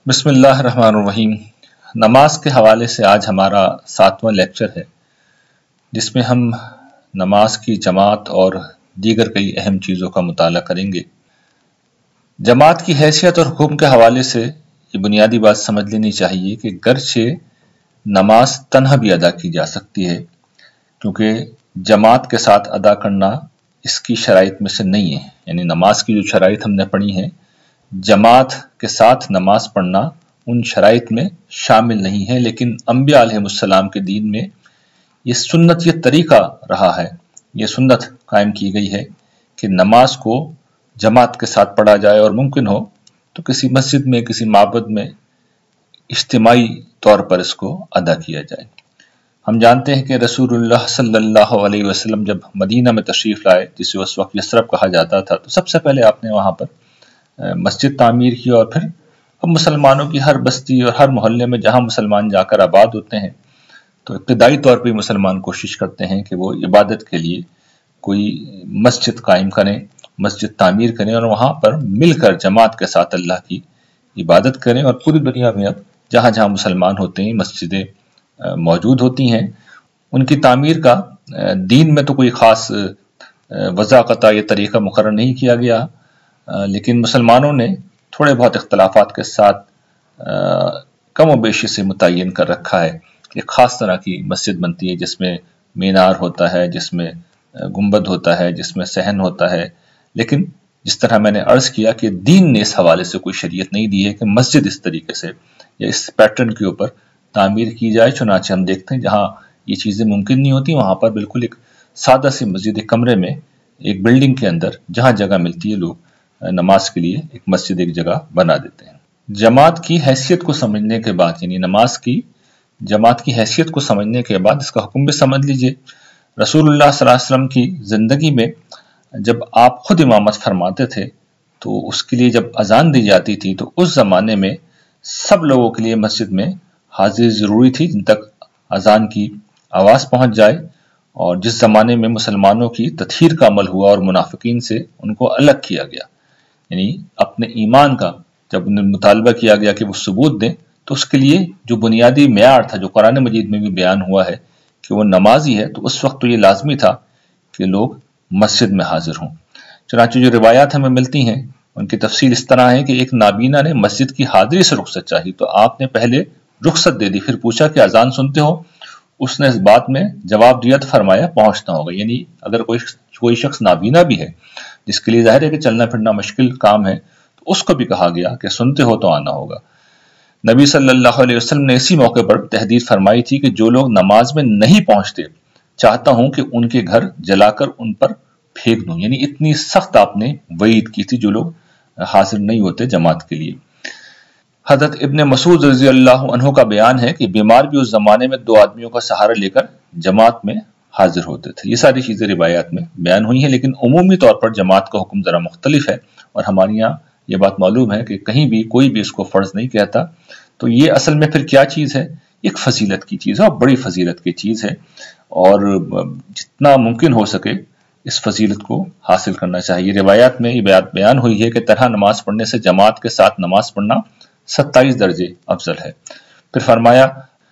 بسم اللہ الرحمن الرحیم۔ نماز کے حوالے سے آج ہمارا 7واں لیکچر ہے، جس میں ہم نماز کی جماعت اور دیگر کئی اہم چیزوں کا مطالعہ کریں گے۔ جماعت کی حیثیت اور حکم کے حوالے سے یہ بنیادی بات سمجھ لینی چاہیے کہ گرچہ نماز تنہا بھی ادا کی جا سکتی ہے، کیونکہ جماعت کے ساتھ ادا کرنا اس کی شرائط میں سے نہیں ہے۔ یعنی نماز کی جو شرائط ہم نے پڑھی ہیں، جماعت کے ساتھ نماز پڑھنا ان شرائط میں شامل نہیں ہے، لیکن انبیاء علیہ السلام کے دین میں یہ سنت، یہ طریقہ رہا ہے، یہ سنت قائم کی گئی ہے کہ نماز کو جماعت کے ساتھ پڑھا جائے، اور ممکن ہو تو کسی مسجد میں، کسی معبد میں اجتماعی طور پر اس کو ادا کیا جائے۔ ہم جانتے ہیں کہ رسول اللہ صلی اللہ علیہ وسلم جب مدینہ میں تشریف لائے، جسے اس وقت یثرب کہا جاتا تھا، تو سب سے پہلے آپ نے وہاں پر مسجد تعمیر کی، اور پھر اب مسلمانوں کی ہر بستی اور ہر محلے میں جہاں مسلمان جا کر آباد ہوتے ہیں، تو ابتدائی طور پہ مسلمان کوشش کرتے ہیں کہ وہ عبادت کے لیے کوئی مسجد قائم کریں، مسجد تعمیر کریں، اور وہاں پر مل کر جماعت کے ساتھ اللہ کی عبادت کریں۔ اور پوری دنیا میں اب جہاں جہاں مسلمان ہوتے ہیں، مسجدیں موجود ہوتی ہیں، ان کی تعمیر کا دین میں تو کوئی خاص وضاقتہ یا طریقہ مقرر نہیں کیا گیا، لیکن مسلمانوں نے تھوڑے بہت اختلافات کے ساتھ کم و بیشی سے متعین کر رکھا ہے۔ ایک خاص طرح کی مسجد بنتی ہے جس میں مینار ہوتا ہے، جس میں گنبد ہوتا ہے، جس میں صحن ہوتا ہے، لیکن جس طرح میں نے عرض کیا کہ دین نے اس حوالے سے کوئی شریعت نہیں دی ہے کہ مسجد اس طریقے سے یا اس پیٹرن کے اوپر تعمیر کی جائے۔ چنانچہ ہم دیکھتے ہیں جہاں یہ چیزیں ممکن نہیں ہوتی، وہاں پر بالکل ایک سادہ سی مسجد، ایک کمرے میں، ایک بلڈنگ کے اندر جہاں جگہ ملتی ہے، لوگ نماز کے لیے ایک مسجد، ایک جگہ بنا دیتے ہیں۔ جماعت کی حیثیت کو سمجھنے کے بعد، یعنی نماز کی جماعت کی حیثیت کو سمجھنے کے بعد اس کا حکم بھی سمجھ لیجئے۔ رسول اللہ صلی اللہ علیہ وسلم کی زندگی میں جب آپ خود امامت فرماتے تھے، تو اس کے لیے جب اذان دی جاتی تھی تو اس زمانے میں سب لوگوں کے لیے مسجد میں حاضری ضروری تھی، جن تک اذان کی آواز پہنچ جائے۔ اور جس زمانے میں مسلمانوں کی تطہیر کا عمل ہوا اور منافقین سے ان کو الگ کیا گیا، یعنی اپنے ایمان کا جب انہیں مطالبہ کیا گیا کہ وہ ثبوت دیں، تو اس کے لیے جو بنیادی معیار تھا، جو قرآن مجید میں بھی بیان ہوا ہے کہ وہ نمازی ہے، تو اس وقت تو یہ لازمی تھا کہ لوگ مسجد میں حاضر ہوں۔ چنانچہ جو روایات ہمیں ملتی ہیں ان کی تفصیل اس طرح ہے کہ ایک نابینا نے مسجد کی حاضری سے رخصت چاہی، تو آپ نے پہلے رخصت دے دی، پھر پوچھا کہ اذان سنتے ہو؟ اس نے اس بات میں جواب دیا تو فرمایا پہنچنا ہوگا۔ یعنی اگر کوئی شخص نابینا بھی ہے، جس کے لیے ظاہر ہے کہ چلنا پھرنا مشکل کام ہے، تو اس کو بھی کہا گیا کہ سنتے ہو تو آنا ہوگا۔ نبی صلی اللہ علیہ وسلم نے اسی موقع پر تحدید فرمائی تھی کہ جو لوگ نماز میں نہیں پہنچتے، چاہتا ہوں کہ ان کے گھر جلا کر ان پر پھینک دوں۔ یعنی اتنی سخت آپ نے وعید کی تھی جو لوگ حاضر نہیں ہوتے جماعت کے لیے۔ حضرت ابن مسعود رضی اللہ عنہ کا بیان ہے کہ بیمار بھی اس زمانے میں 2 آدمیوں کا سہارا لے کر جماعت میں حاضر ہوتے تھے۔ یہ ساری چیزیں روایات میں بیان ہوئی ہیں، لیکن عمومی طور پر جماعت کا حکم ذرا مختلف ہے، اور ہمارے یہاں یہ بات معلوم ہے کہ کہیں بھی کوئی بھی اس کو فرض نہیں کہتا۔ تو یہ اصل میں پھر کیا چیز ہے؟ ایک فضیلت کی چیز ہے، اور بڑی فضیلت کی چیز ہے، اور جتنا ممکن ہو سکے اس فضیلت کو حاصل کرنا چاہیے۔ روایات میں یہ بات بیان ہوئی ہے کہ طرح نماز پڑھنے سے جماعت کے ساتھ نماز پڑھنا 27 درجے افضل ہے۔ پھر فرمایا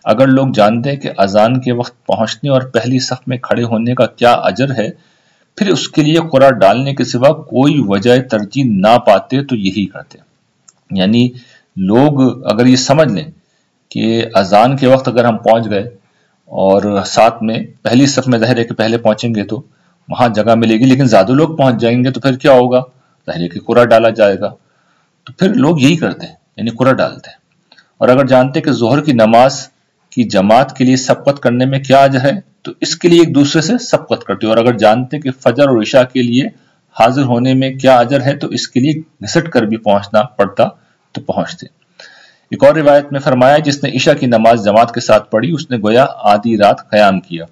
اگر لوگ جانتے کہ اذان کے وقت پہنچنے اور پہلی صف میں کھڑے ہونے کا کیا اجر ہے، پھر اس کے لیے قرعہ ڈالنے کے سوا کوئی وجہ ترجیح نہ پاتے تو یہی کرتے۔ یعنی لوگ اگر یہ سمجھ لیں کہ اذان کے وقت اگر ہم پہنچ گئے اور ساتھ میں پہلی صف میں ظاہر ہے کہ پہلے پہنچیں گے تو وہاں جگہ ملے گی، لیکن زیادہ لوگ پہنچ جائیں گے تو پھر کیا ہوگا؟ ظاہر ہے کہ قرعہ ڈالا جائے گا۔ تو پھر لوگ یہی کرتے ہیں، یعنی قرعہ ڈالتے ہیں۔ اور اگر جانتے کہ ظہر کی نماز کی جماعت کے لیے سبقت کرنے میں کیا اجر ہے، تو اس کے لیے ایک دوسرے سے سبقت کرتے، اور اگر جانتے کہ فجر اور عشاء کے لیے حاضر ہونے میں کیا اجر ہے، تو اس کے لیے گھسٹ کر بھی پہنچنا پڑتا تو پہنچتے۔ ایک اور روایت میں فرمایا جس نے عشاء کی نماز جماعت کے ساتھ پڑھی اس نے گویا آدھی رات قیام کیا،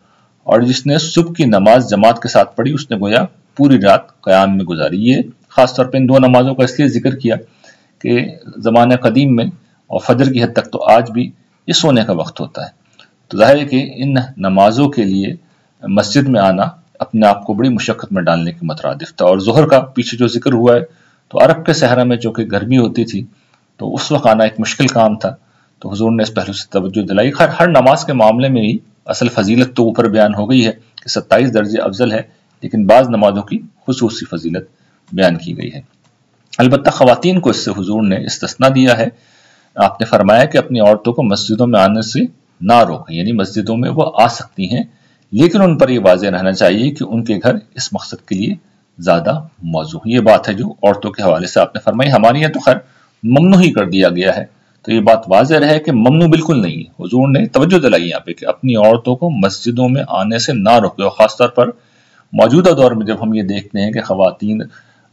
اور جس نے صبح کی نماز جماعت کے ساتھ پڑھی اس نے گویا پوری رات قیام میں گزاری۔ یہ خاص طور پہ ان 2 نمازوں کا اس لیے ذکر کیا کہ زمانہ قدیم میں اور فجر کی حد تک تو آج بھی یہ سونے کا وقت ہوتا ہے، تو ظاہر ہے کہ ان نمازوں کے لیے مسجد میں آنا اپنے آپ کو بڑی مشقت میں ڈالنے کے مترادف تھا۔ اور ظہر کا پیچھے جو ذکر ہوا ہے، تو عرب کے صحرا میں چونکہ گرمی ہوتی تھی تو اس وقت آنا ایک مشکل کام تھا، تو حضور نے اس پہلو سے توجہ دلائی۔ ہر نماز کے معاملے میں ہی اصل فضیلت تو اوپر بیان ہو گئی ہے کہ 27 درجے افضل ہے، لیکن بعض نمازوں کی خصوصی فضیلت بیان کی گئی ہے۔ البتہ خواتین کو اس سے حضور نے استثناء دیا ہے۔ آپ نے فرمایا کہ اپنی عورتوں کو مسجدوں میں آنے سے نہ روکیں، یعنی مسجدوں میں وہ آ سکتی ہیں، لیکن ان پر یہ واضح رہنا چاہیے کہ ان کے گھر اس مقصد کے لیے زیادہ موزوں۔ یہ بات ہے جو عورتوں کے حوالے سے آپ نے فرمائی۔ ہمارے یہاں تو خیر ممنوع ہی کر دیا گیا ہے، تو یہ بات واضح رہے کہ ممنوع بالکل نہیں ہے۔ حضور نے توجہ دلائی یہاں پہ کہ اپنی عورتوں کو مسجدوں میں آنے سے نہ روکے، اور خاص طور پر موجودہ دور میں جب ہم یہ دیکھتے ہیں کہ خواتین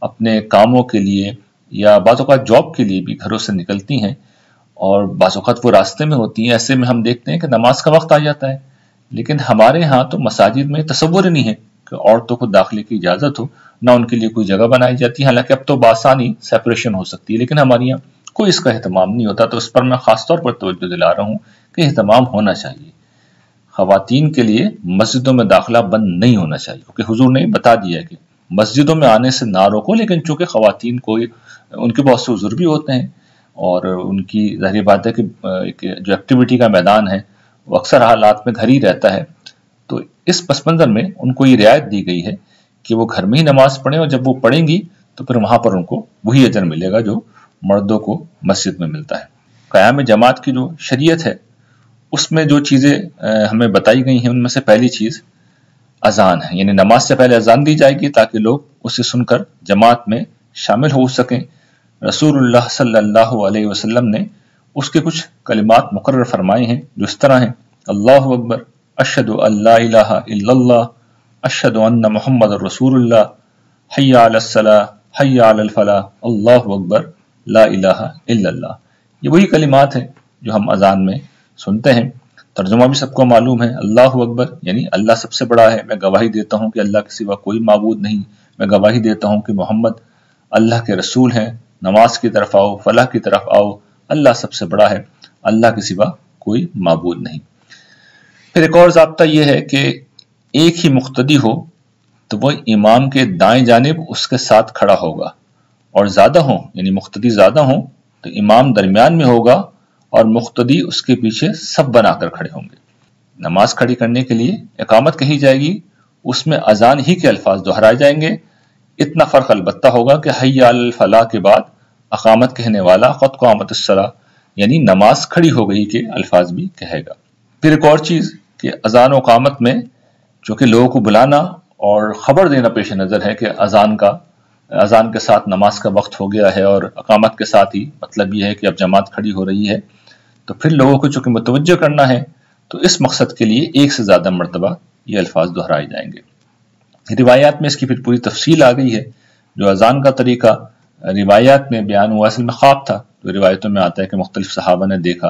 اپنے کاموں کے لیے یا بعض اوقات جاب کے لیے بھی گھروں سے نکلتی ہیں اور بعض اوقات وہ راستے میں ہوتی ہیں، ایسے میں ہم دیکھتے ہیں کہ نماز کا وقت آ جاتا ہے، لیکن ہمارے ہاں تو مساجد میں تصور ہی نہیں ہے کہ عورتوں کو داخلے کی اجازت ہو، نہ ان کے لیے کوئی جگہ بنائی جاتی ہے۔ حالانکہ اب تو بآسانی سیپریشن ہو سکتی ہے، لیکن ہمارے یہاں کوئی اس کا اہتمام نہیں ہوتا، تو اس پر میں خاص طور پر توجہ دلا رہا ہوں کہ اہتمام ہونا چاہیے۔ خواتین کے لیے مسجدوں میں داخلہ بند نہیں ہونا چاہیے، کیونکہ حضور نے بتا دیا ہے کہ مسجدوں میں آنے سے نہ روکو، لیکن چونکہ خواتین کو ان کے بہت سے عذر بھی ہوتے ہیں اور ان کی ظاہر بات ہے کہ جو ایکٹیویٹی کا میدان ہے وہ اکثر حالات میں گھر ہی رہتا ہے، تو اس پس منظر میں ان کو یہ رعایت دی گئی ہے کہ وہ گھر میں ہی نماز پڑھیں، اور جب وہ پڑھیں گی تو پھر وہاں پر ان کو وہی اجر ملے گا جو مردوں کو مسجد میں ملتا ہے۔ قیام جماعت کی جو شریعت ہے اس میں جو چیزیں ہمیں بتائی گئی ہیں ان میں سے پہلی چیز اذان ہے، یعنی نماز سے پہلے اذان دی جائے گی تاکہ لوگ اسے سن کر جماعت میں شامل ہو سکیں۔ رسول اللہ صلی اللہ علیہ وسلم نے اس کے کچھ کلمات مقرر فرمائے ہیں جو اس طرح ہیں: اللہ اکبر، اشہد ان لا الہ الا اللہ، اشہد ان محمد رسول اللہ، حی علی الصلاۃ، حی علی الفلاح، اللہ اکبر، لا الہ الا اللہ۔ یہ وہی کلمات ہیں جو ہم اذان میں سنتے ہیں۔ ترجمہ بھی سب کو معلوم ہے، اللہ اکبر یعنی اللہ سب سے بڑا ہے، میں گواہی دیتا ہوں کہ اللہ کے سوا کوئی معبود نہیں، میں گواہی دیتا ہوں کہ محمد اللہ کے رسول ہیں، نماز کی طرف آؤ، فلاح کی طرف آؤ، اللہ سب سے بڑا ہے، اللہ کے سوا کوئی معبود نہیں۔ پھر ایک اور ضابطہ یہ ہے کہ ایک ہی مقتدی ہو تو وہ امام کے دائیں جانب اس کے ساتھ کھڑا ہوگا، اور زیادہ ہوں یعنی مقتدی زیادہ ہوں تو امام درمیان میں ہوگا اور مقتدی اس کے پیچھے سب بنا کر کھڑے ہوں گے۔ نماز کھڑی کرنے کے لیے اقامت کہی جائے گی، اس میں اذان ہی کے الفاظ دہرائے جائیں گے۔ اتنا فرق البتہ ہوگا کہ حی علی الفلاح کے بعد اقامت کہنے والا قد قامت الصلاۃ یعنی نماز کھڑی ہو گئی کے الفاظ بھی کہے گا۔ پھر ایک اور چیز کہ اذان و اقامت میں چونکہ لوگوں کو بلانا اور خبر دینا پیش نظر ہے کہ اذان کے ساتھ نماز کا وقت ہو گیا ہے، اور اقامت کے ساتھ ہی مطلب یہ ہے کہ اب جماعت کھڑی ہو رہی ہے، تو پھر لوگوں کو چونکہ متوجہ کرنا ہے تو اس مقصد کے لیے ایک سے زیادہ مرتبہ یہ الفاظ دہرائے جائیں گے۔ روایات میں اس کی پھر پوری تفصیل آ گئی ہے۔ جو اذان کا طریقہ روایات میں بیان ہوا اصل میں خواب تھا، تو روایتوں میں آتا ہے کہ مختلف صحابہ نے دیکھا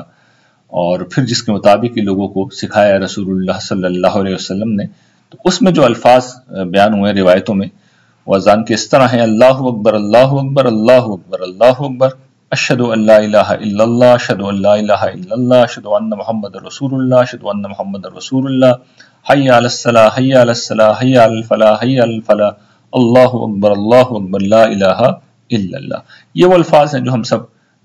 اور پھر جس کے مطابق ہی لوگوں کو سکھایا رسول اللہ صلی اللہ علیہ وسلم نے، تو اس میں جو الفاظ بیان ہوئے روایتوں میں وہ اذان کے اس طرح ہیں: اللہ اکبر، اللہ اکبر، اللہ اکبر، اللہ اکبر، اشہد ان لا الہ الا اللہ، اشہد ان لا الہ الا اللہ، اشہد ان محمد رسول اللہ، اشہد ان محمد رسول اللہ، حی علی الصلاۃ، حی علی الصلاۃ، حی علی الفلاح، حی علی الفلاح، اللہ اکبر، اللہ اکبر، لا الہ الا اللہ۔ یہ وہ الفاظ ہیں جو ہم سب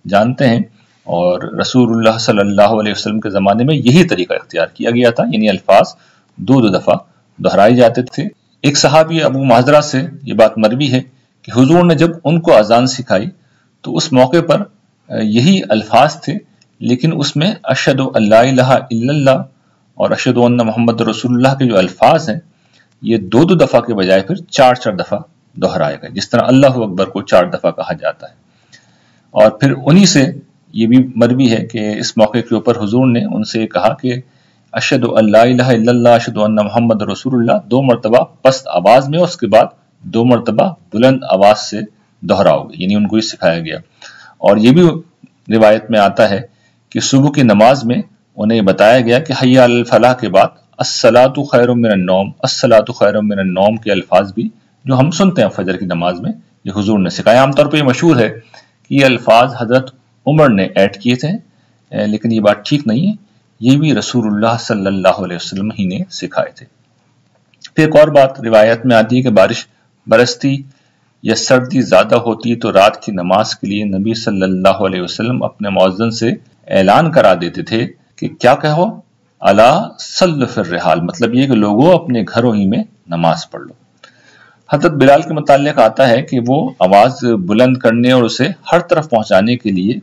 جانتے ہیں، اور رسول اللہ صلی اللہ علیہ وسلم کے زمانے میں یہی طریقہ اختیار کیا گیا تھا، یعنی الفاظ دو دفعہ دہرائے جاتے تھے۔ ایک صحابی ابو معذرہ سے یہ بات مروی ہے کہ حضور نے جب ان کو اذان سکھائی تو اس موقع پر یہی الفاظ تھے، لیکن اس میں اشہد ان لا الہ الا اللہ اور اشہد ان محمد رسول اللہ کے جو الفاظ ہیں یہ دو دفعہ کے بجائے پھر چار دفعہ دہرائے گئے، جس طرح اللہ اکبر کو 4 دفعہ کہا جاتا ہے۔ اور پھر انہی سے یہ بھی مروی ہے کہ اس موقع کے اوپر حضور نے ان سے کہا کہ اشہد ان لا الہ الا اللہ، اشہد ان محمد رسول اللہ 2 مرتبہ پست آواز میں، اس کے بعد 2 مرتبہ بلند آواز سے دہراؤ گے، یعنی ان کو یہ سکھایا گیا۔ اور یہ بھی روایت میں آتا ہے کہ صبح کی نماز میں انہیں بتایا گیا کہ حی علی الفلاح کے بعد الصلاۃ خیر من النوم، الصلاۃ خیر من النوم کے الفاظ بھی جو ہم سنتے ہیں فجر کی نماز میں، یہ حضور نے سکھایا۔ عام طور پہ یہ مشہور ہے کہ یہ الفاظ حضرت عمر نے ایڈ کیے تھے، لیکن یہ بات ٹھیک نہیں ہے، یہ بھی رسول اللہ صلی اللہ علیہ وسلم ہی نے سکھائے تھے۔ پھر ایک اور بات روایت میں آتی ہے کہ بارش برستی یا سردی زیادہ ہوتی تو رات کی نماز کے لیے نبی صلی اللہ علیہ وسلم اپنے مؤذن سے اعلان کرا دیتے تھے کہ کیا کہو، الا صلوا فی الرحال، مطلب یہ کہ لوگوں اپنے گھروں ہی میں نماز پڑھ لو۔ حضرت بلال کے متعلق آتا ہے کہ وہ آواز بلند کرنے اور اسے ہر طرف پہنچانے کے لیے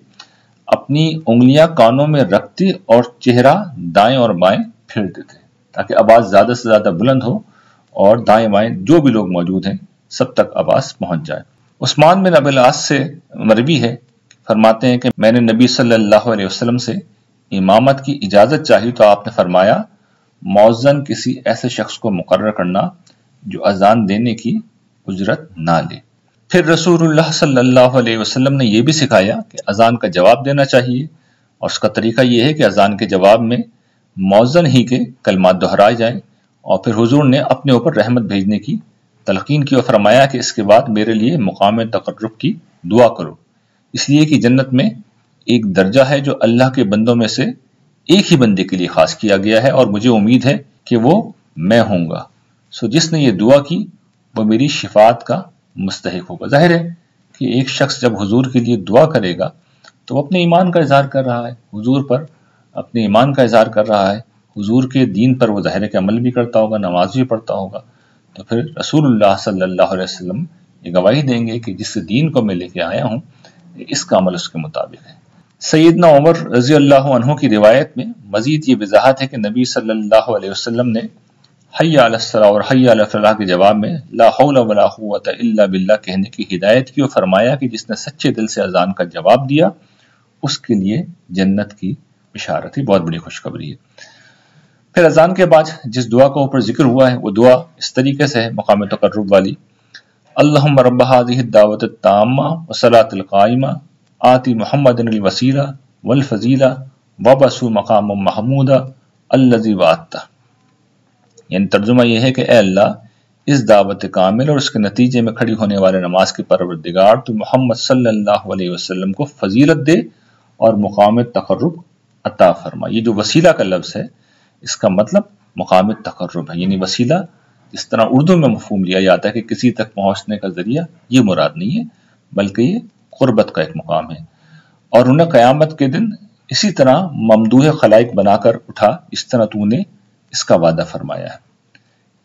اپنی انگلیاں کانوں میں رکھتے اور چہرہ دائیں اور بائیں پھیرتے تھے تاکہ آواز زیادہ سے زیادہ بلند ہو اور دائیں بائیں جو بھی لوگ موجود ہیں سب تک آواز پہنچ جائے۔ عثمان بن ابی العاص سے مروی ہے، فرماتے ہیں کہ میں نے نبی صلی اللہ علیہ وسلم سے امامت کی اجازت چاہی تو آپ نے فرمایا مؤذن کسی ایسے شخص کو مقرر کرنا جو اذان دینے کی اجرت نہ لے۔ پھر رسول اللہ صلی اللہ علیہ وسلم نے یہ بھی سکھایا کہ اذان کا جواب دینا چاہیے، اور اس کا طریقہ یہ ہے کہ اذان کے جواب میں مؤذن ہی کے کلمات دہرائے جائیں، اور پھر حضور نے اپنے اوپر رحمت بھیجنے کی تلقین کی اور فرمایا کہ اس کے بعد میرے لیے مقام تقرب کی دعا کرو، اس لیے کہ جنت میں ایک درجہ ہے جو اللہ کے بندوں میں سے ایک ہی بندے کے لیے خاص کیا گیا ہے، اور مجھے امید ہے کہ وہ میں ہوں گا، سو جس نے یہ دعا کی وہ میری شفاعت کا مستحق ہوگا۔ ظاہر ہے کہ ایک شخص جب حضور کے لیے دعا کرے گا تو وہ اپنے ایمان کا اظہار کر رہا ہے، حضور پر اپنے ایمان کا اظہار کر رہا ہے، حضور کے دین پر وہ ظاہر ہے کہ عمل بھی کرتا ہوگا، نماز بھی پڑھتا ہوگا، تو پھر رسول اللہ صلی اللہ علیہ وسلم یہ گواہی دیں گے کہ جس دین کو میں لے کے آیا ہوں اس کا عمل اس کے مطابق ہے۔ سیدنا عمر رضی اللہ عنہ کی روایت میں مزید یہ وضاحت ہے کہ نبی صلی اللہ علیہ وسلم نے حی علی الصلاۃ اور حی علی الفلاح کے جواب میں لا حول ولا قوۃ الا باللہ کہنے کی ہدایت کی اور فرمایا کہ جس نے سچے دل سے اذان کا جواب دیا اس کے لیے جنت کی بشارت ہے، بہت بڑی خوشخبری ہے۔ پھر اذان کے بعد جس دعا کا اوپر ذکر ہوا ہے وہ دعا اس طریقے سے ہے مقام تقرب والی، اللہم رب هذه الدعوۃ التامہ والصلاۃ القائمہ آتی محمد الوسیلہ والفضیلہ وبعثہ مقام محمودہ الذی وعدتہ، یعنی ترجمہ یہ ہے کہ اے اللہ اس دعوت کامل اور اس کے نتیجے میں کھڑی ہونے والے نماز کے پروردگار تو محمد صلی اللہ علیہ وسلم کو فضیلت دے اور مقام تقرب عطا فرما۔ یہ جو وسیلہ کا لفظ ہے اس کا مطلب مقام تقرب ہے، یعنی وسیلہ جس طرح اردو میں مفہوم لیا جاتا ہے کہ کسی تک پہنچنے کا ذریعہ، یہ مراد نہیں ہے بلکہ یہ قربت کا ایک مقام ہے، اور انہیں قیامت کے دن اسی طرح ممدوح خلائق بنا کر اٹھا اس طرح تو نے اس کا وعدہ فرمایا ہے۔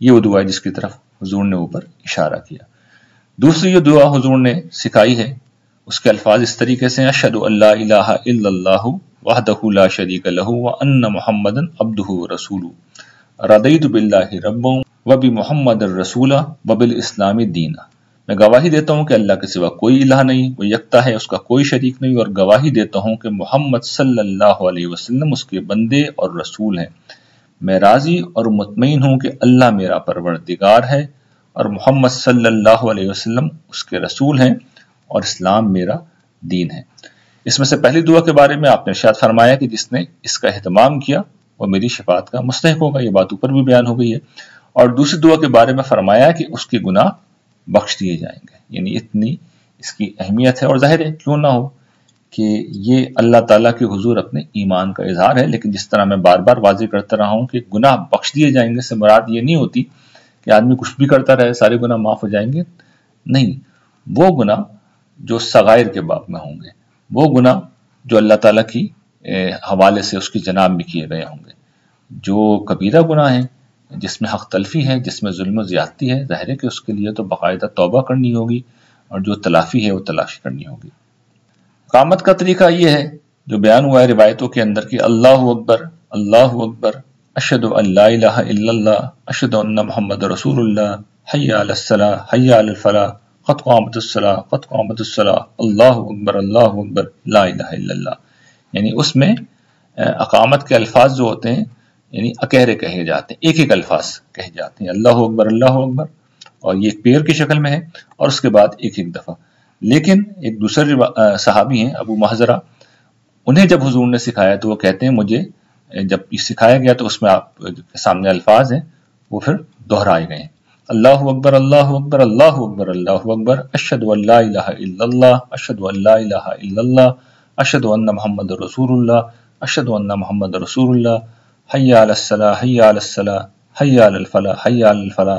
یہ وہ دعا ہے جس کی طرف حضور نے اوپر اشارہ کیا۔ دوسری جو دعا حضور نے سکھائی ہے اس کے الفاظ اس طریقے سے اشہد ان لا الہ الا اللہ وحدہ لا شریک لہ وان محمدا عبدہ ورسولہ رضیت باللہ ربا وبمحمد الرسولہ وبالاسلام دینا، میں گواہی دیتا ہوں کہ اللہ کے سوا کوئی الہ نہیں، وہ یکتا ہے، اس کا کوئی شریک نہیں، اور گواہی دیتا ہوں کہ محمد صلی اللہ علیہ وسلم اس کے بندے اور رسول ہیں، میں راضی اور مطمئن ہوں کہ اللہ میرا پروردگار ہے اور محمد صلی اللہ علیہ وسلم اس کے رسول ہیں اور اسلام میرا دین ہے۔ اس میں سے پہلی دعا کے بارے میں آپ نے ارشاد فرمایا کہ جس نے اس کا اہتمام کیا وہ میری شفاعت کا مستحق ہوگا، یہ بات اوپر بھی بیان ہو گئی ہے، اور دوسری دعا کے بارے میں فرمایا کہ اس کے گناہ بخش دیے جائیں گے، یعنی اتنی اس کی اہمیت ہے، اور ظاہر ہے کیوں نہ ہو کہ یہ اللہ تعالیٰ کے حضور اپنے ایمان کا اظہار ہے، لیکن جس طرح میں بار بار واضح کرتا رہا ہوں کہ گناہ بخش دیے جائیں گے سے مراد یہ نہیں ہوتی کہ آدمی کچھ بھی کرتا رہے سارے گناہ معاف ہو جائیں گے، نہیں، وہ گناہ جو صغائر کے باب میں ہوں گے، وہ گناہ جو اللہ تعالیٰ کی حوالے سے اس کی جناب میں کیے گئے ہوں گے، جو کبیرہ گناہ ہیں جس میں حق تلفی ہے، جس میں ظلم و زیادتی ہے، ظاہر ہے کہ اس کے لیے تو باقاعدہ توبہ کرنی ہوگی اور جو تلافی ہے وہ تلافی کرنی ہوگی۔ اقامت کا طریقہ یہ ہے جو بیان ہوا ہے روایتوں کے اندر کہ اللہ اکبر اللہ اکبر اشہد ان لا الہ الا اللہ اشہد ان محمد رسول اللہ حی علی الصلاۃ حی علی الفلاح قد قامت الصلاۃ قد قامت الصلاۃ اللہ اکبر لا الہ الا اللہ، یعنی اس میں اقامت کے الفاظ جو ہوتے ہیں یعنی اکہرے کہے جاتے ہیں، ایک ایک الفاظ کہے جاتے ہیں، اللہ اکبر، اور یہ ایک پیر کی شکل میں ہے اور اس کے بعد ایک ایک دفعہ۔ لیکن ایک دوسرے صحابی ہیں ابو محذرہ، انہیں جب حضور نے سکھایا تو وہ کہتے ہیں مجھے جب یہ سکھایا گیا تو اس میں آپ کے سامنے الفاظ ہیں وہ پھر دہرائے گئے ہیں، اللہ اکبر اللہ اکبر اللہ اکبر اللہ اکبر اشہد ان لا الہ الا اللہ اشہد ان لا الہ الا اللہ اشہد ان محمد رسول اللہ اشہد ان محمد رسول اللہ حی علی الصلاۃ حی علی الصلاۃ حی علی الفلاح حی علی الفلاح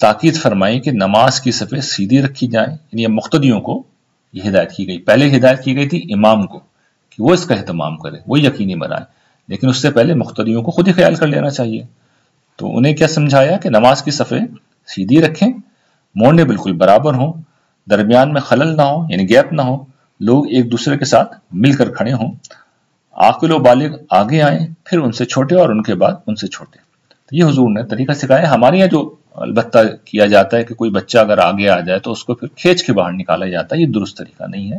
تاکید فرمائی کہ نماز کی صفیں سیدھی رکھی جائیں، یعنی مقتدیوں کو یہ ہدایت کی گئی۔ پہلے ہدایت کی گئی تھی امام کو کہ وہ اس کا اہتمام کرے، وہ یقینی بنائے، لیکن اس سے پہلے مقتدیوں کو خود ہی خیال کر لینا چاہیے۔ تو انہیں کیا سمجھایا کہ نماز کی صفیں سیدھی رکھیں، موڑنے بالکل برابر ہوں، درمیان میں خلل نہ ہو، یعنی گیپ نہ ہو، لوگ ایک دوسرے کے ساتھ مل کر کھڑے ہوں، عاقل و بالغ آگے آئیں، پھر ان سے چھوٹے اور ان کے بعد ان سے چھوٹے۔ تو یہ حضور نے طریقہ سکھایا۔ ہمارے یہاں جو البتہ کیا جاتا ہے کہ کوئی بچہ اگر آگے آ جائے تو اس کو پھر کھینچ کے باہر نکالا جاتا ہے، یہ درست طریقہ نہیں ہے۔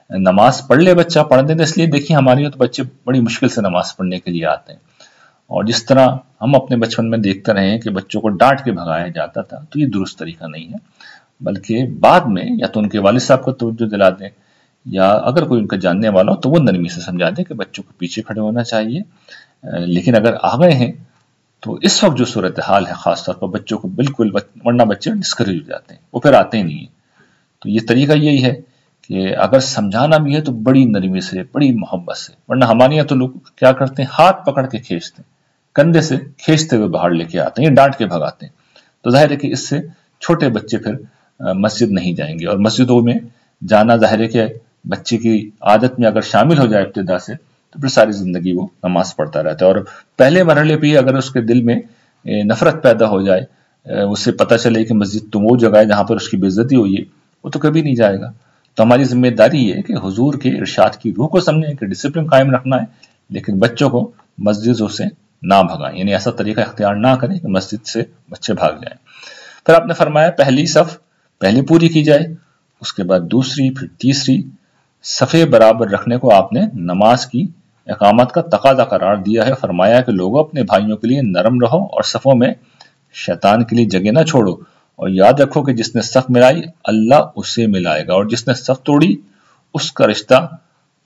نماز پڑھ لے بچہ، پڑھ دیں، اس لیے دیکھیے ہمارے یہاں تو بچے بڑی مشکل سے نماز پڑھنے کے لیے آتے ہیں، اور جس طرح ہم اپنے بچپن میں دیکھتے رہے ہیں کہ بچوں کو ڈانٹ کے بھگایا جاتا تھا، تو یہ درست طریقہ نہیں ہے، بلکہ بعد میں یا تو ان کے والد صاحب کو توجہ دلا دیں، یا اگر کوئی ان کا جاننے والا ہو تو وہ نرمی سے سمجھا دے کہ بچوں کو پیچھے کھڑے ہونا چاہیے۔ لیکن اگر آ گئے ہیں تو اس وقت جو صورتحال ہے، خاص طور پر بچوں کو بالکل، ورنہ بچے ڈسکریج ہو جاتے ہیں، وہ پھر آتے ہی نہیں ہیں۔ تو یہ طریقہ یہی ہے کہ اگر سمجھانا بھی ہے تو بڑی نرمی سے، بڑی محبت سے، ورنہ ہمارے یہاں تو لوگ کیا کرتے ہیں، ہاتھ پکڑ کے کھینچتے ہیں، کندھے سے کھینچتے ہوئے باہر لے کے آتے ہیں، ڈانٹ کے بھگاتے ہیں۔ تو ظاہر ہے کہ اس سے چھوٹے بچے پھر مسجد نہیں جائیں گے، اور مسجدوں میں جانا ظاہر ہے کہ بچے کی عادت میں اگر شامل ہو جائے ابتدا سے، تو پھر ساری زندگی وہ نماز پڑھتا رہتا ہے۔ اور پہلے مرحلے پہ اگر اس کے دل میں نفرت پیدا ہو جائے، اسے پتہ چلے کہ مسجد تو وہ جگہ ہے جہاں پر اس کی بے عزتی ہوئی ہے، وہ تو کبھی نہیں جائے گا۔ تو ہماری ذمہ داری یہ ہے کہ حضور کے ارشاد کی روح کو سمجھیں کہ ڈسپلن قائم رکھنا ہے، لیکن بچوں کو مسجدوں سے نہ بھگائیں، یعنی ایسا طریقہ اختیار نہ کریں کہ مسجد سے بچے بھاگ جائیں۔ پھر آپ نے فرمایا پہلی صف پہلے پوری کی جائے، اس کے بعد دوسری، پھر تیسری۔ صفیں برابر رکھنے کو آپ نے نماز کی اقامت کا تقاضا قرار دیا ہے۔ فرمایا کہ لوگوں اپنے بھائیوں کے لیے نرم رہو اور صفوں میں شیطان کے لیے جگہ نہ چھوڑو، اور یاد رکھو کہ جس نے صف ملائی اللہ اسے ملائے گا، اور جس نے صف توڑی اس کا رشتہ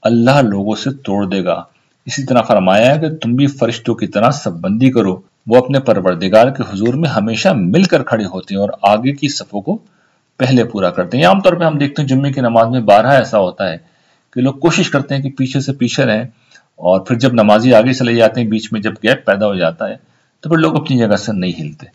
اللہ لوگوں سے توڑ دے گا۔ اسی طرح فرمایا ہے کہ تم بھی فرشتوں کی طرح صف بندی کرو، وہ اپنے پروردگار کے حضور میں ہمیشہ مل کر کھڑے ہوتے ہیں اور آگے کی صفوں کو پہلے پورا کرتے ہیں۔ عام طور پہ ہم دیکھتے ہیں جمعے کی نماز میں بارہا ایسا ہوتا ہے کہ لوگ کوشش کرتے ہیں کہ پیچھے سے پیچھے رہیں، اور پھر جب نمازی آگے چلے جاتے ہیں، بیچ میں جب گیپ پیدا ہو جاتا ہے تو پھر لوگ اپنی جگہ سے نہیں ہلتے۔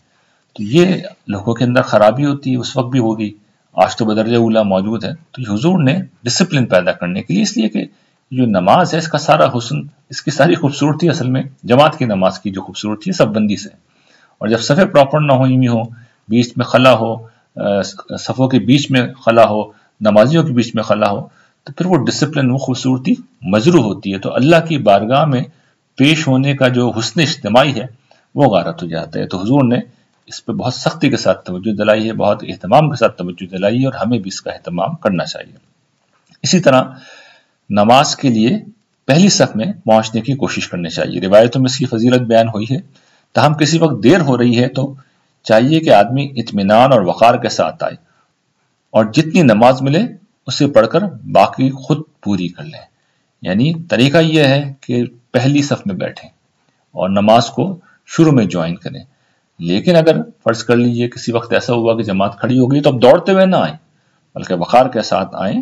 تو یہ لوگوں کے اندر خرابی ہوتی ہے، اس وقت بھی ہوگی، آج تو بدرجہ اولا موجود ہے۔ تو حضور نے ڈسپلن پیدا کرنے کے لیے، اس لیے کہ جو نماز ہے اس کا سارا حسن، اس کی ساری خوبصورتی اصل میں جماعت کی نماز کی جو خوبصورتی ہے صف بندی سے، اور جب صفیں پراپر نہ ہوئی ہو، بیچ میں خلا ہو، صفوں کے بیچ میں خلا ہو، نمازیوں کے بیچ میں خلا ہو، تو پھر وہ ڈسپلن، وہ خوبصورتی مجروح ہوتی ہے، تو اللہ کی بارگاہ میں پیش ہونے کا جو حسن اجتماعی ہے وہ غارت ہو جاتا ہے۔ تو حضور نے اس پہ بہت سختی کے ساتھ توجہ دلائی ہے، بہت اہتمام کے ساتھ توجہ دلائی ہے، اور ہمیں بھی اس کا اہتمام کرنا چاہیے۔ اسی طرح نماز کے لیے پہلی صف میں پہنچنے کی کوشش کرنی چاہیے۔ روایتوں میں اس کی فضیلت بیان ہوئی ہے۔ تاہم کسی وقت دیر ہو رہی ہے تو چاہیے کہ آدمی اطمینان اور وقار کے ساتھ آئے، اور جتنی نماز ملے اسے پڑھ کر باقی خود پوری کر لیں۔ یعنی طریقہ یہ ہے کہ پہلی صف میں بیٹھیں اور نماز کو شروع میں جوائن کریں، لیکن اگر فرض کر لیجئے کسی وقت ایسا ہوا کہ جماعت کھڑی ہو گئی تو اب دوڑتے ہوئے نہ آئیں، بلکہ وقار کے ساتھ آئیں،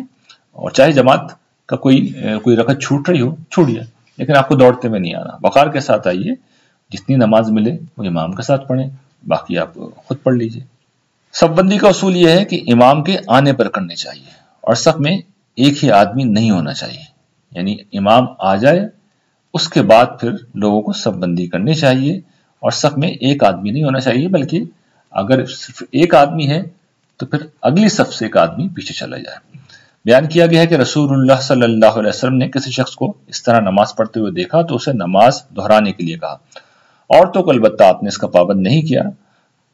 اور چاہے جماعت کا کوئی رکعت چھوٹ رہی ہو، چھوڑیے، لیکن آپ کو دوڑتے ہوئے نہیں آنا، وقار کے ساتھ آئیے، جتنی نماز ملے وہ امام کے ساتھ پڑھیں، باقی آپ خود پڑھ لیجئے۔ صف بندی کا اصول یہ ہے کہ امام کے آنے پر کرنی چاہیے، اور صف میں ایک ہی آدمی نہیں ہونا چاہیے، یعنی امام آ جائے اس کے بعد پھر لوگوں کو صف بندی کرنی چاہیے، اور صف میں ایک آدمی نہیں ہونا چاہیے، بلکہ اگر صرف ایک آدمی ہے تو پھر اگلی صف سے ایک آدمی پیچھے چلا جائے۔ بیان کیا گیا ہے کہ رسول اللہ صلی اللہ علیہ وسلم نے کسی شخص کو اس طرح نماز پڑھتے ہوئے دیکھا تو اسے نماز دہرانے کے لیے کہا، عورتوں کو البتہ آپ نے اس کا پابند نہیں کیا۔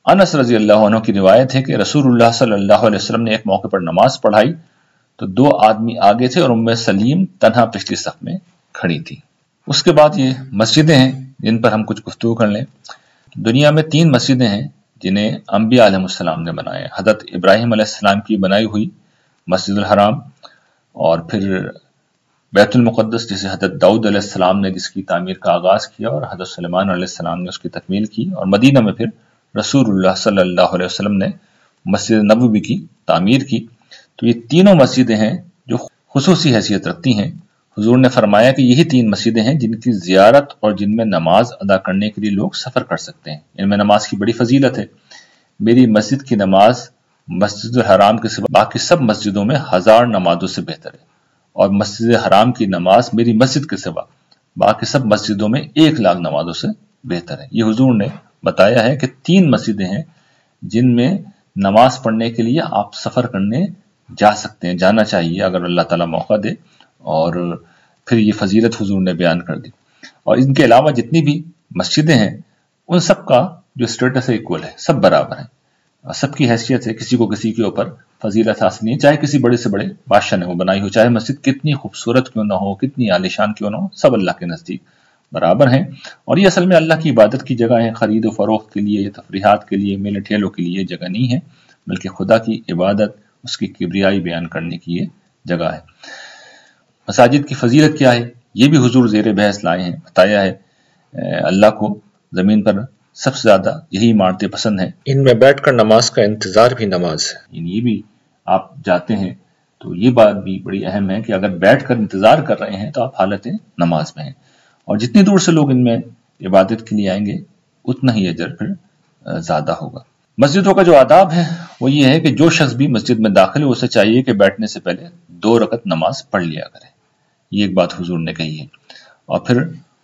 انس رضی اللہ عنہ کی روایت ہے کہ رسول اللہ صلی اللہ علیہ وسلم نے ایک موقع پر نماز پڑھائی تو 2 آدمی آگے تھے اور ام سلیم تنہا پچھلی صف میں کھڑی تھی۔ اس کے بعد یہ مسجدیں ہیں جن پر ہم کچھ گفتگو کر لیں۔ دنیا میں 3 مسجدیں ہیں جنہیں انبیاء علیہ السلام نے بنائے، حضرت ابراہیم علیہ السلام کی بنائی ہوئی مسجد الحرام، اور پھر بیت المقدس جسے حضرت داؤد علیہ السلام نے جس کی تعمیر کا آغاز کیا اور حضرت سلیمان علیہ السلام نے اس کی تکمیل کی، اور مدینہ میں پھر رسول اللہ صلی اللہ علیہ وسلم نے مسجد نبوی کی تعمیر کی۔ تو یہ تینوں مسجدیں ہیں جو خصوصی حیثیت رکھتی ہیں۔ حضور نے فرمایا کہ یہی 3 مسجدیں ہیں جن کی زیارت اور جن میں نماز ادا کرنے کے لیے لوگ سفر کر سکتے ہیں، ان میں نماز کی بڑی فضیلت ہے۔ میری مسجد کی نماز مسجد الحرام کے سوا باقی سب مسجدوں میں 1000 نمازوں سے بہتر ہے، اور مسجد حرام کی نماز میری مسجد کے سوا باقی سب مسجدوں میں 1,00,000 نمازوں سے بہتر ہے۔ یہ حضور نے بتایا ہے کہ 3 مسجدیں ہیں جن میں نماز پڑھنے کے لیے آپ سفر کرنے جا سکتے ہیں، جانا چاہیے اگر اللہ تعالیٰ موقع دے، اور پھر یہ فضیلت حضور نے بیان کر دی۔ اور ان کے علاوہ جتنی بھی مسجدیں ہیں ان سب کا جو اسٹیٹس ہے ایکول ہے، سب برابر ہیں، سب کی حیثیت ہے، کسی کو کسی کے اوپر فضیلت حاصل نہیں ہے، چاہے کسی بڑے سے بڑے بادشاہ نے وہ بنائی ہو، چاہے مسجد کتنی خوبصورت کیوں نہ ہو، کتنی عالیشان کیوں نہ ہو، سب اللہ کے نزدیک برابر ہیں۔ اور یہ اصل میں اللہ کی عبادت کی جگہ ہے، خرید و فروخت کے لیے، تفریحات کے لیے، میلے ٹھیلوں کے لیے جگہ نہیں ہے، بلکہ خدا کی عبادت، اس کی کبریائی بیان کرنے کی یہ جگہ ہے۔ مساجد کی فضیلت کیا ہے یہ بھی حضور زیر بحث لائے ہیں، بتایا ہے اللہ کو زمین پر سب سے زیادہ یہی عمارتیں پسند ہیں، ان میں بیٹھ کر نماز کا انتظار بھی نماز ہے، یہ بھی آپ جاتے ہیں تو یہ بات بھی بڑی اہم ہے کہ اگر بیٹھ کر انتظار کر رہے ہیں تو آپ حالت نماز میں ہیں، اور جتنی دور سے لوگ ان میں عبادت کے لیے آئیں گے اتنا ہی اجر پھر زیادہ ہوگا۔ مسجدوں کا جو آداب ہے وہ یہ ہے کہ جو شخص بھی مسجد میں داخل ہے اسے چاہیے کہ بیٹھنے سے پہلے 2 رکعت نماز پڑھ لیا کرے، یہ ایک بات حضور نے کہی ہے۔ اور پھر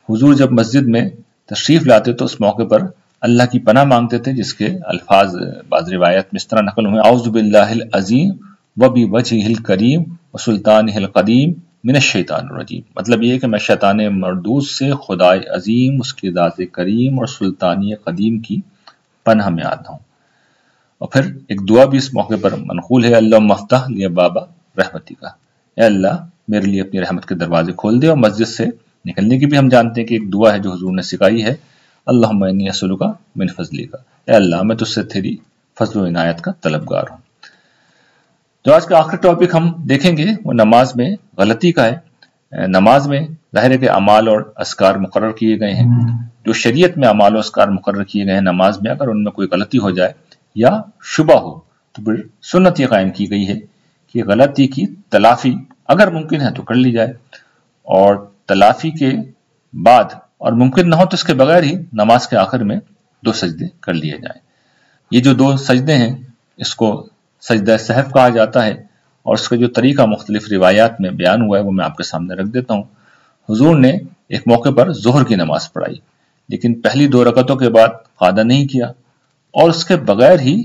حضور جب مسجد میں تشریف لاتے تو اس موقع پر اللہ کی پناہ مانگتے تھے، جس کے الفاظ بعض روایت میں اس طرح نقل ہوئے، اعوذ باللہ العظیم وبوجہہ الکریم وسلطانہ القدیم من الشیطان الرجیم، مطلب یہ ہے کہ میں شیطان مردود سے خدائے عظیم، اس کی ذات کریم اور سلطانی قدیم کی پناہ میں آتا ہوں۔ اور پھر ایک دعا بھی اس موقع پر منقول ہے، اللہم افتح لی ابواب رحمتک، اے اللہ میرے لیے اپنی رحمت کے دروازے کھول دے۔ اور مسجد سے نکلنے کی بھی ہم جانتے ہیں کہ ایک دعا ہے جو حضور نے سکھائی ہے، اللہم انی اسألک من فضلک، اے اللہ میں تجھ سے تیری فضل و عنایت کا طلبگار ہوں۔ جو آج کا آخری ٹاپک ہم دیکھیں گے وہ نماز میں غلطی کا ہے۔ نماز میں ظاہر ہے کہ اعمال اور اذکار مقرر کیے گئے ہیں، جو شریعت میں اعمال و اذکار مقرر کیے گئے ہیں، نماز میں اگر ان میں کوئی غلطی ہو جائے یا شبہ ہو تو پھر سنت یہ قائم کی گئی ہے کہ غلطی کی تلافی اگر ممکن ہے تو کر لی جائے، اور تلافی کے بعد اور ممکن نہ ہو تو اس کے بغیر ہی نماز کے آخر میں 2 سجدے کر لیے جائیں۔ یہ جو 2 سجدے ہیں اس کو سجدہ سہو کہا جاتا ہے، اور اس کا جو طریقہ مختلف روایات میں بیان ہوا ہے وہ میں آپ کے سامنے رکھ دیتا ہوں۔ حضور نے ایک موقع پر ظہر کی نماز پڑھائی، لیکن پہلی 2 رکعتوں کے بعد قعدہ نہیں کیا، اور اس کے بغیر ہی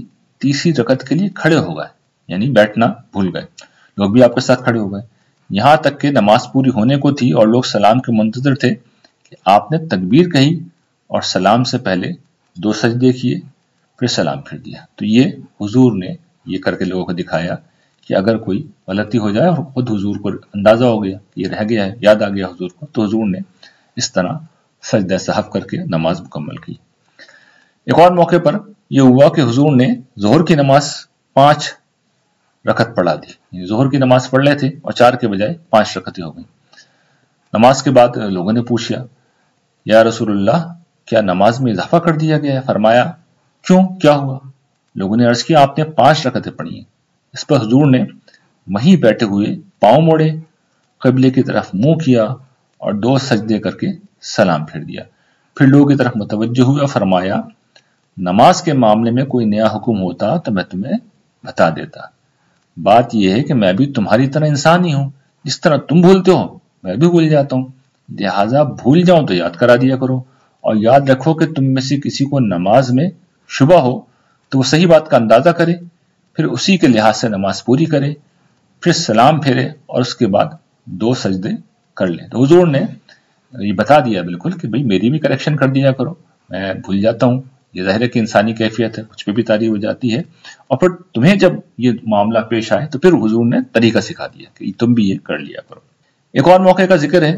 تیسری رکعت کے لیے کھڑے ہو گئے، یعنی بیٹھنا بھول گئے، لوگ بھی آپ کے ساتھ کھڑے ہو گئے، یہاں تک کہ نماز پوری ہونے کو تھی اور لوگ سلام کے منتظر تھے کہ آپ نے تکبیر کہی اور سلام سے پہلے 2 سجدے کیے پھر سلام پھر دیا۔ تو یہ حضور نے یہ کر کے لوگوں کو دکھایا کہ اگر کوئی غلطی ہو جائے اور خود حضور کو اندازہ ہو گیا کہ یہ رہ گیا ہے، یاد آ گیا حضور کو، تو حضور نے اس طرح سجدہ سہو کر کے نماز مکمل کی۔ ایک اور موقع پر یہ ہوا کہ حضور نے ظہر کی نماز 5 رکعت پڑھا دی، ظہر کی نماز پڑھ رہے تھے اور 4 کے بجائے 5 رکعتیں ہو گئیں۔ نماز کے بعد لوگوں نے پوچھا، یا رسول اللہ کیا نماز میں اضافہ کر دیا گیا ہے؟ فرمایا کیوں، کیا ہوا؟ لوگوں نے عرض کیا آپ نے 5 رکعتیں پڑھی ہیں۔ اس پر حضور نے وہیں بیٹھے ہوئے پاؤں موڑے، قبلے کی طرف منہ کیا اور 2 سجدے کر کے سلام پھیر دیا، پھر لوگوں کی طرف متوجہ ہوئے اور فرمایا نماز کے معاملے میں کوئی نیا حکم ہوتا تو میں تمہیں بتا دیتا، بات یہ ہے کہ میں بھی تمہاری طرح انسان ہی ہوں، جس طرح تم بھولتے ہو میں بھی بھول جاتا ہوں، لہٰذا بھول جاؤں تو یاد کرا دیا کرو، اور یاد رکھو کہ تم میں سے کسی کو نماز میں شبہ ہو تو وہ صحیح بات کا اندازہ کرے، پھر اسی کے لحاظ سے نماز پوری کرے، پھر سلام پھیرے اور اس کے بعد 2 سجدے کر لیں۔ تو حضور نے یہ بتا دیا بالکل کہ بھئی میری بھی کریکشن کر دیا کرو، میں بھول جاتا ہوں، یہ ظاہر ہے کہ انسانی کیفیت ہے، کچھ پہ بھی تاریخ ہو جاتی ہے، اور پھر تمہیں جب یہ معاملہ پیش آئے تو پھر حضور نے طریقہ سکھا دیا کہ تم بھی یہ کر لیا کرو۔ ایک اور موقع کا ذکر ہے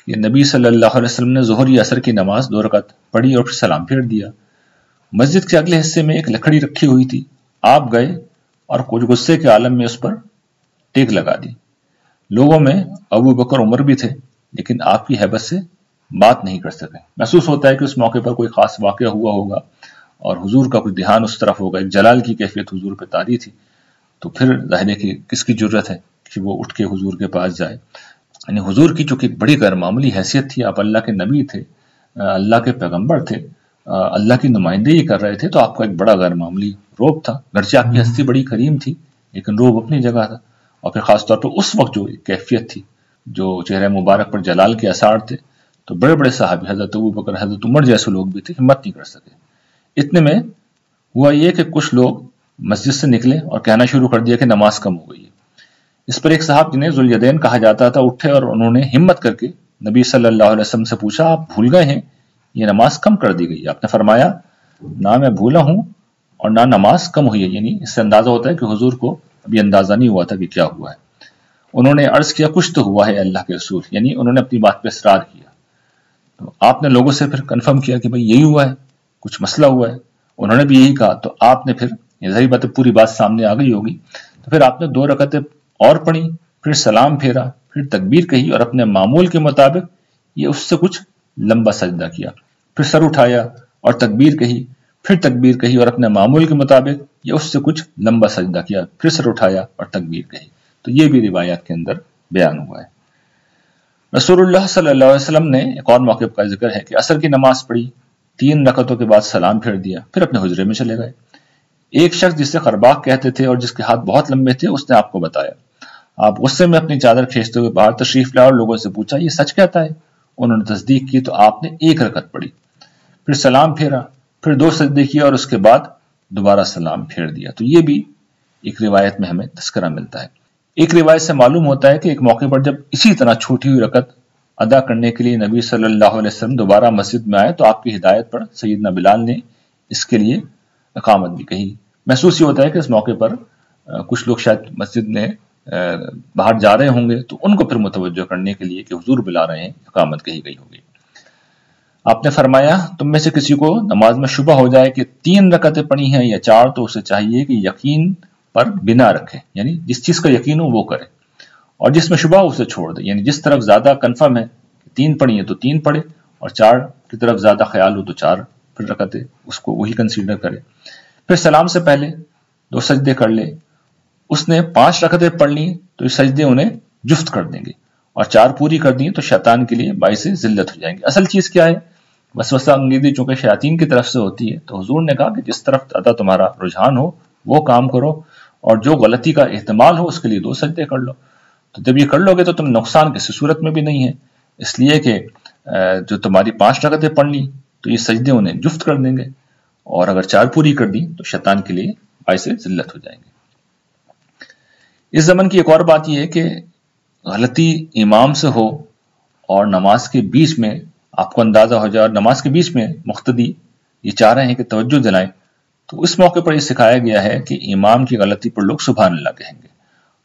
کہ نبی صلی اللہ علیہ وسلم نے ظہر یا عصر کی نماز 2 رکعت پڑھی اور پھر سلام پھیر دیا۔ مسجد کے اگلے حصے میں ایک لکڑی رکھی ہوئی تھی، آپ گئے اور کچھ غصے کے عالم میں اس پر ٹیک لگا دی۔ لوگوں میں ابو بکر عمر بھی تھے، لیکن آپ کی ہیبت سے بات نہیں کر سکے۔ محسوس ہوتا ہے کہ اس موقع پر کوئی خاص واقعہ ہوا ہوگا اور حضور کا کچھ دھیان اس طرف ہوگا، ایک جلال کی کیفیت حضور پہ طاری تھی، تو پھر ظاہر ہے کہ کس کی جرت ہے کہ وہ اٹھ کے حضور کے پاس جائے۔ یعنی حضور کی چونکہ بڑی غیر معمولی حیثیت تھی، آپ اللہ کے نبی تھے، اللہ کے پیغمبر تھے، اللہ کی نمائندگی کر رہے تھے تو آپ کا ایک بڑا غیر معمولی روب تھا، گرچہ آپ کی ہستی بڑی کریم تھی لیکن روب اپنی جگہ تھا۔ اور پھر خاص طور پر اس وقت جو کیفیت تھی، جو چہرہ مبارک پر جلال کے آثار تھے، تو بڑے بڑے صحابی حضرت ابوبکر، حضرت عمر جیسے لوگ بھی تھے، ہمت نہیں کر سکے۔ اتنے میں ہوا یہ کہ کچھ لوگ مسجد سے نکلے اور کہنا شروع کر دیا کہ نماز کم ہو گئی ہے۔ اس پر ایک صاحب جنہیں ذوالیدین کہا جاتا تھا اٹھے اور انہوں نے ہمت کر کے نبی صلی اللہ علیہ وسلم سے پوچھا، آپ بھول گئے ہیں یہ نماز کم کر دی گئی؟ آپ نے فرمایا، نہ میں بھولا ہوں اور نہ نماز کم ہوئی ہے۔ یعنی اس سے اندازہ ہوتا ہے کہ حضور کو ابھی اندازہ نہیں ہوا تھا کہ کیا ہوا ہے۔ انہوں نے عرض کیا، کچھ تو ہوا ہے اللہ کے رسول، یعنی انہوں نے اپنی بات پہ اصرار کیا۔ تو آپ نے لوگوں سے پھر کنفرم کیا کہ بھئی یہی ہوا ہے، کچھ مسئلہ ہوا ہے۔ انہوں نے بھی یہی کہا، تو آپ نے پھر، یہ ظاہر بات ہے پوری بات سامنے آ گئی ہوگی، تو پھر آپ نے 2 رکعتیں اور پڑھی، پھر سلام پھیرا، پھر تکبیر کہی اور اپنے معمول کے مطابق یہ اس سے کچھ لمبا سجدہ کیا، پھر سر اٹھایا اور تکبیر کہی، پھر تکبیر کہی اور اپنے معمول کے مطابق یہ اس سے کچھ لمبا سجدہ کیا، پھر سر اٹھایا اور تکبیر کہی۔ تو یہ بھی روایات کے اندر بیان ہوا ہے۔ رسول اللہ صلی اللہ علیہ وسلم نے ایک اور موقع کا ذکر ہے کہ عصر کی نماز پڑھی، 3 رکعتوں کے بعد سلام پھیر دیا، پھر اپنے حجرے میں چلے گئے۔ ایک شخص جسے خرباق کہتے تھے اور جس کے ہاتھ بہت لمبے تھے، اس نے آپ کو بتایا۔ آپ غصے میں اپنی چادر کھینچتے ہوئے باہر تشریف لائے اور لوگوں سے پوچھا، یہ سچ کہتا ہے؟ انہوں نے تصدیق کی تو آپ نے 1 رکعت پڑھی، پھر سلام پھیرا، پھر 2 سجدے کیا اور اس کے بعد دوبارہ سلام پھیر دیا۔ تو یہ بھی ایک روایت میں ہمیں تذکرہ ملتا ہے۔ ایک روایت سے معلوم ہوتا ہے کہ ایک موقع پر جب اسی طرح چھوٹی ہوئی رکعت ادا کرنے کے لیے نبی صلی اللہ علیہ وسلم دوبارہ مسجد میں آئے تو آپ کی ہدایت پر سیدنا بلال نے اس کے لیے اقامت بھی کہی۔ محسوس یہ ہوتا ہے کہ اس موقع پر کچھ لوگ شاید مسجد میں باہر جا رہے ہوں گے، تو ان کو پھر متوجہ کرنے کے لیے کہ حضور بلا رہے ہیں، اقامت کہی گئی ہوگی۔ آپ نے فرمایا، تم میں سے کسی کو نماز میں شبہ ہو جائے کہ 3 رکعتیں پڑھی ہیں یا 4 تو اسے چاہیے کہ یقین پر بنا رکھے، یعنی جس چیز کا یقین ہو وہ کرے، اور جس میں شبہ ہو اسے چھوڑ دے۔ یعنی جس طرف زیادہ کنفرم ہے کہ 3 پڑھی ہیں تو 3 پڑھے، اور 4 کی طرف زیادہ خیال ہو تو 4 پھر رکعتیں اس کو وہی کنسیڈر کرے۔ پھر سلام سے پہلے 2 سجدے کر لے۔ اس نے 5 رکعتیں پڑھ لی تو یہ سجدے انہیں جفت کر دیں گے، اور 4 پوری کر دیں تو شیطان کے لیے باعث ذلت ہو جائیں گے۔ اصل چیز کیا ہے؟ وسوسہ انگیزی چونکہ شیاطین کی طرف سے ہوتی ہے، تو حضور نے کہا کہ جس طرف زیادہ تمہارا رجحان ہو وہ کام کرو، اور جو غلطی کا احتمال ہو اس کے لیے 2 سجدے کر لو۔ تو جب یہ کر لو گے تو تم نقصان کسی صورت میں بھی نہیں ہے، اس لیے کہ جو تمہاری 5 رکعتیں پڑھ لی تو یہ سجدے انہیں جفت کر دیں گے، اور اگر 4 پوری کر دی تو شیطان کے لیے باعث ذلت ہو جائیں گے۔ اس زمن کی ایک اور بات یہ ہے کہ غلطی امام سے ہو اور نماز کے بیچ میں آپ کو اندازہ ہو جائے اور نماز کے بیچ میں مقتدی یہ چاہ رہے ہیں کہ توجہ دلائیں، تو اس موقع پر یہ سکھایا گیا ہے کہ امام کی غلطی پر لوگ سبحان اللہ کہیں گے،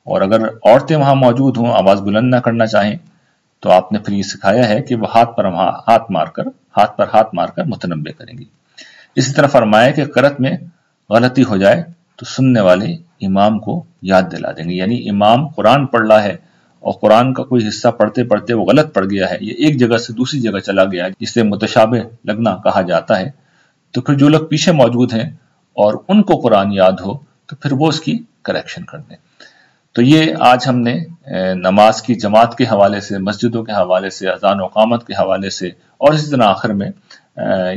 اور اگر عورتیں وہاں موجود ہوں، آواز بلند نہ کرنا چاہیں، تو آپ نے پھر یہ سکھایا ہے کہ وہ ہاتھ پر ہاتھ مار کر متنبہ کریں گی۔ اسی طرح فرمایا کہ قرأت میں غلطی ہو جائے تو سننے والے امام کو یاد دلا دیں گے، یعنی امام قرآن پڑھ رہا ہے اور قرآن کا کوئی حصہ پڑھتے پڑھتے وہ غلط پڑ گیا ہے، یہ ایک جگہ سے دوسری جگہ چلا گیا ہے، جسے متشابہ لگنا کہا جاتا ہے، تو پھر جو لوگ پیچھے موجود ہیں اور ان کو قرآن یاد ہو تو پھر وہ اس کی کریکشن کر دیں۔ تو یہ آج ہم نے نماز کی جماعت کے حوالے سے، مسجدوں کے حوالے سے، اذان و اقامت کے حوالے سے، اور اسی طرح آخر میں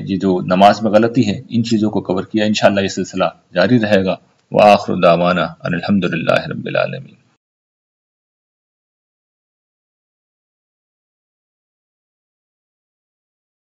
یہ جو نماز میں غلطی ہے، ان چیزوں کو کور کیا۔ انشاءاللہ یہ سلسلہ جاری رہے گا۔ وآخر دعوانا ان الحمد للہ رب العالمین۔